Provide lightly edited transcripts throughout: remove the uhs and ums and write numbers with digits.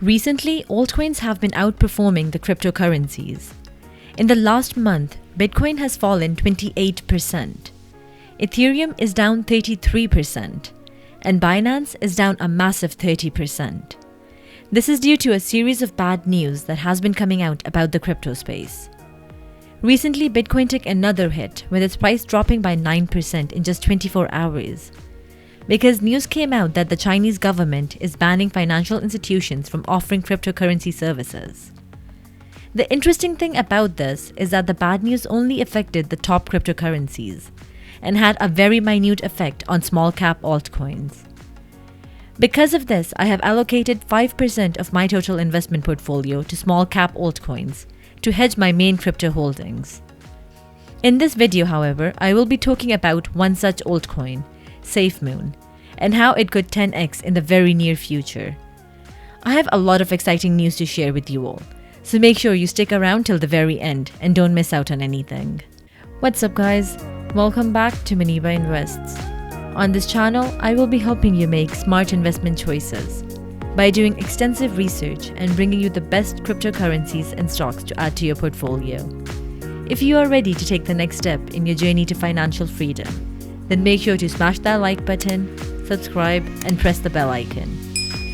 Recently, altcoins have been outperforming the cryptocurrencies. In the last month, Bitcoin has fallen 28%. Ethereum is down 33%, and Binance is down a massive 30%. This is due to a series of bad news that has been coming out about the crypto space. Recently, Bitcoin took another hit, with its price dropping by 9% in just 24 hours. Because news came out that the Chinese government is banning financial institutions from offering cryptocurrency services. The interesting thing about this is that the bad news only affected the top cryptocurrencies and had a very minute effect on small cap altcoins. Because of this, I have allocated 5% of my total investment portfolio to small cap altcoins to hedge my main crypto holdings. In this video, however, I will be talking about one such altcoin, Safemoon, and how it could 10x in the very near future. I have a lot of exciting news to share with you all, so make sure you stick around till the very end and don't miss out on anything. What's up guys? Welcome back to Maniba Invests. On this channel, I will be helping you make smart investment choices by doing extensive research and bringing you the best cryptocurrencies and stocks to add to your portfolio. If you are ready to take the next step in your journey to financial freedom, then make sure to smash that like button, subscribe, and press the bell icon.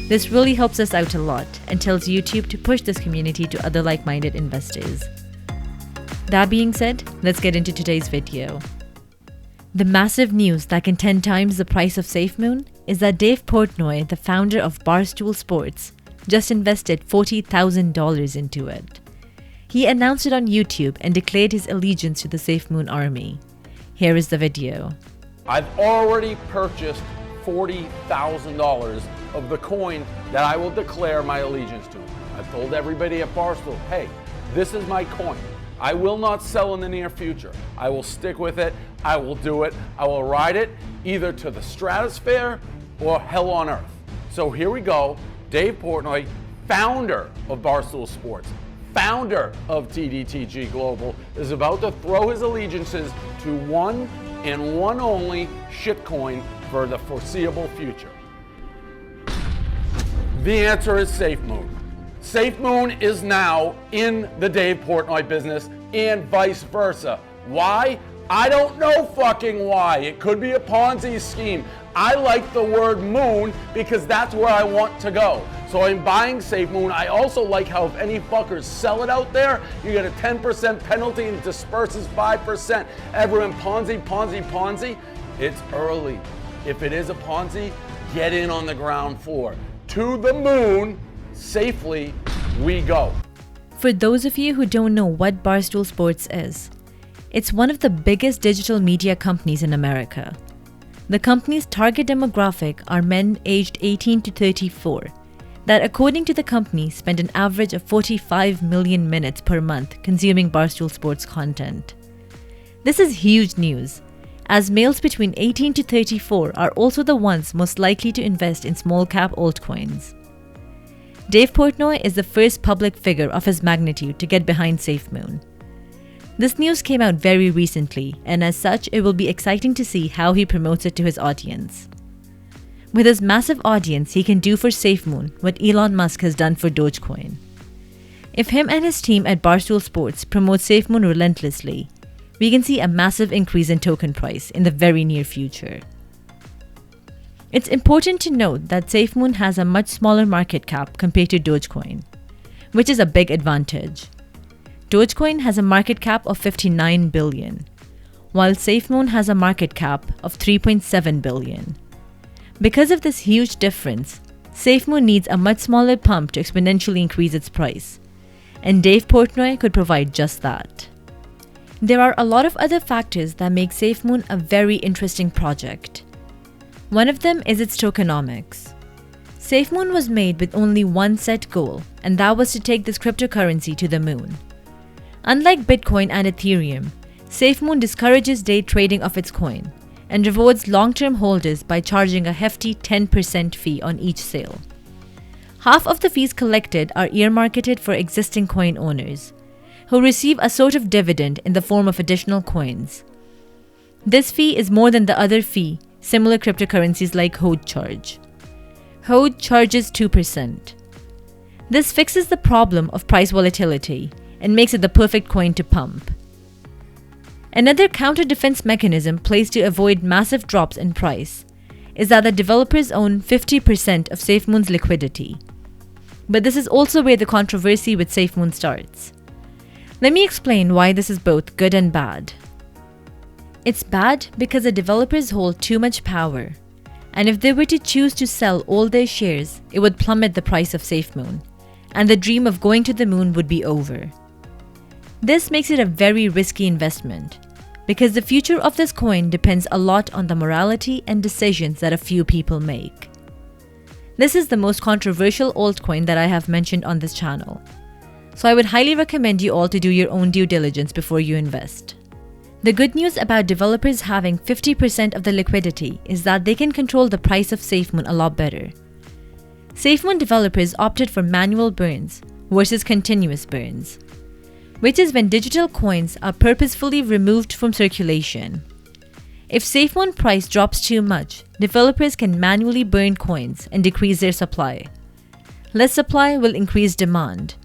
This really helps us out a lot and tells YouTube to push this community to other like-minded investors. That being said, let's get into today's video. The massive news that can 10 times the price of Safemoon is that Dave Portnoy, the founder of Barstool Sports, just invested $40,000 into it. He announced it on YouTube and declared his allegiance to the Safemoon army. Here is the video. I've already purchased $40,000 of the coin that I will declare my allegiance to. I've told everybody at Barstool, hey, this is my coin. I will not sell in the near future. I will stick with it. I will do it. I will ride it either to the stratosphere or hell on earth. So here we go. Dave Portnoy, founder of Barstool Sports, founder of TDTG Global, is about to throw his allegiances to one and one only shitcoin for the foreseeable future. The answer is Safemoon. Safemoon is now in the Dave Portnoy business and vice versa. Why? I don't know fucking why. It could be a Ponzi scheme. I like the word moon because that's where I want to go. So I'm buying Safemoon. I also like how if any fuckers sell it out there, you get a 10% penalty and it disperses 5%. Everyone Ponzi. It's early. If it is a Ponzi, get in on the ground floor. To the moon, safely we go. For those of you who don't know what Barstool Sports is, it's one of the biggest digital media companies in America. The company's target demographic are men aged 18 to 34 that, according to the company, spend an average of 45 million minutes per month consuming Barstool Sports content. This is huge news, as males between 18 to 34 are also the ones most likely to invest in small cap altcoins. Dave Portnoy is the first public figure of his magnitude to get behind Safemoon. This news came out very recently, and as such, it will be exciting to see how he promotes it to his audience. With his massive audience, he can do for Safemoon what Elon Musk has done for Dogecoin. If him and his team at Barstool Sports promote Safemoon relentlessly, we can see a massive increase in token price in the very near future. It's important to note that Safemoon has a much smaller market cap compared to Dogecoin, which is a big advantage. Dogecoin has a market cap of $59 billion, while Safemoon has a market cap of $3.7 billion. Because of this huge difference, Safemoon needs a much smaller pump to exponentially increase its price, and Dave Portnoy could provide just that. There are a lot of other factors that make Safemoon a very interesting project. One of them is its tokenomics. Safemoon was made with only one set goal, and that was to take this cryptocurrency to the moon. Unlike Bitcoin and Ethereum, Safemoon discourages day trading of its coin and rewards long-term holders by charging a hefty 10% fee on each sale. Half of the fees collected are earmarked for existing coin owners, who receive a sort of dividend in the form of additional coins. This fee is more than the other fee similar cryptocurrencies like hedge charge. Hedge charges 2%. This fixes the problem of price volatility and makes it the perfect coin to pump. Another counter-defense mechanism placed to avoid massive drops in price is that the developers own 50% of Safemoon's liquidity. But this is also where the controversy with Safemoon starts. Let me explain why this is both good and bad. It's bad because the developers hold too much power, and if they were to choose to sell all their shares, it would plummet the price of Safemoon, and the dream of going to the moon would be over. This makes it a very risky investment, because the future of this coin depends a lot on the morality and decisions that a few people make. This is the most controversial altcoin that I have mentioned on this channel, so I would highly recommend you all to do your own due diligence before you invest. The good news about developers having 50% of the liquidity is that they can control the price of Safemoon a lot better. Safemoon developers opted for manual burns versus continuous burns, which is when digital coins are purposefully removed from circulation. If Safemoon price drops too much, developers can manually burn coins and decrease their supply. Less supply will increase demand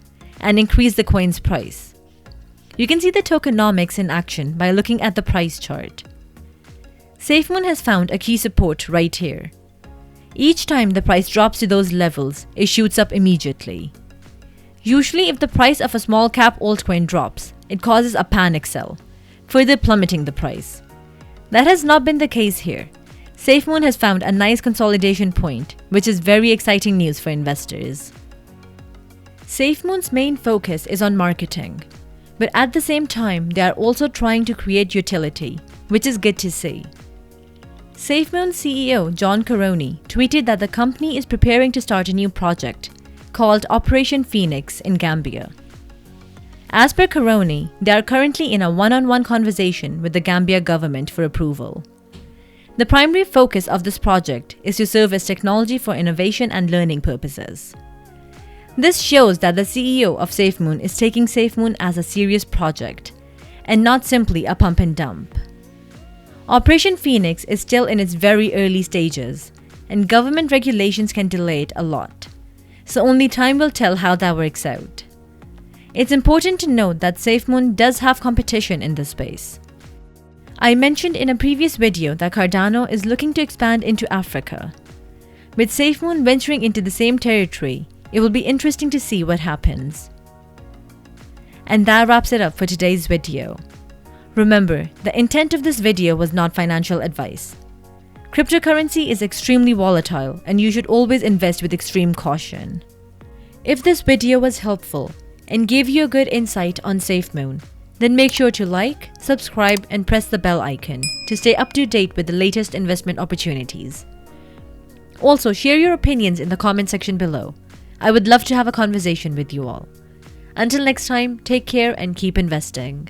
and increase the coin's price. You can see the tokenomics in action by looking at the price chart. Safemoon has found a key support right here. Each time the price drops to those levels, it shoots up immediately. Usually, if the price of a small cap altcoin drops, it causes a panic sell, further plummeting the price. That has not been the case here. Safemoon has found a nice consolidation point, which is very exciting news for investors. Safemoon's main focus is on marketing, but at the same time, they are also trying to create utility, which is good to see. Safemoon CEO John Caroni tweeted that the company is preparing to start a new project called Operation Phoenix in Gambia. As per Caroni, they are currently in a one-on-one conversation with the Gambia government for approval. The primary focus of this project is to serve as technology for innovation and learning purposes. This shows that the CEO of Safemoon is taking Safemoon as a serious project and not simply a pump and dump. Operation Phoenix is still in its very early stages, and government regulations can delay it a lot. So only time will tell how that works out. It's important to note that Safemoon does have competition in this space. I mentioned in a previous video that Cardano is looking to expand into Africa. With Safemoon venturing into the same territory, it will be interesting to see what happens. And that wraps it up for today's video. Remember, the intent of this video was not financial advice. Cryptocurrency is extremely volatile and you should always invest with extreme caution. If this video was helpful and gave you a good insight on Safemoon, then make sure to like, subscribe and press the bell icon to stay up to date with the latest investment opportunities. Also, share your opinions in the comment section below. I would love to have a conversation with you all. Until next time, take care and keep investing.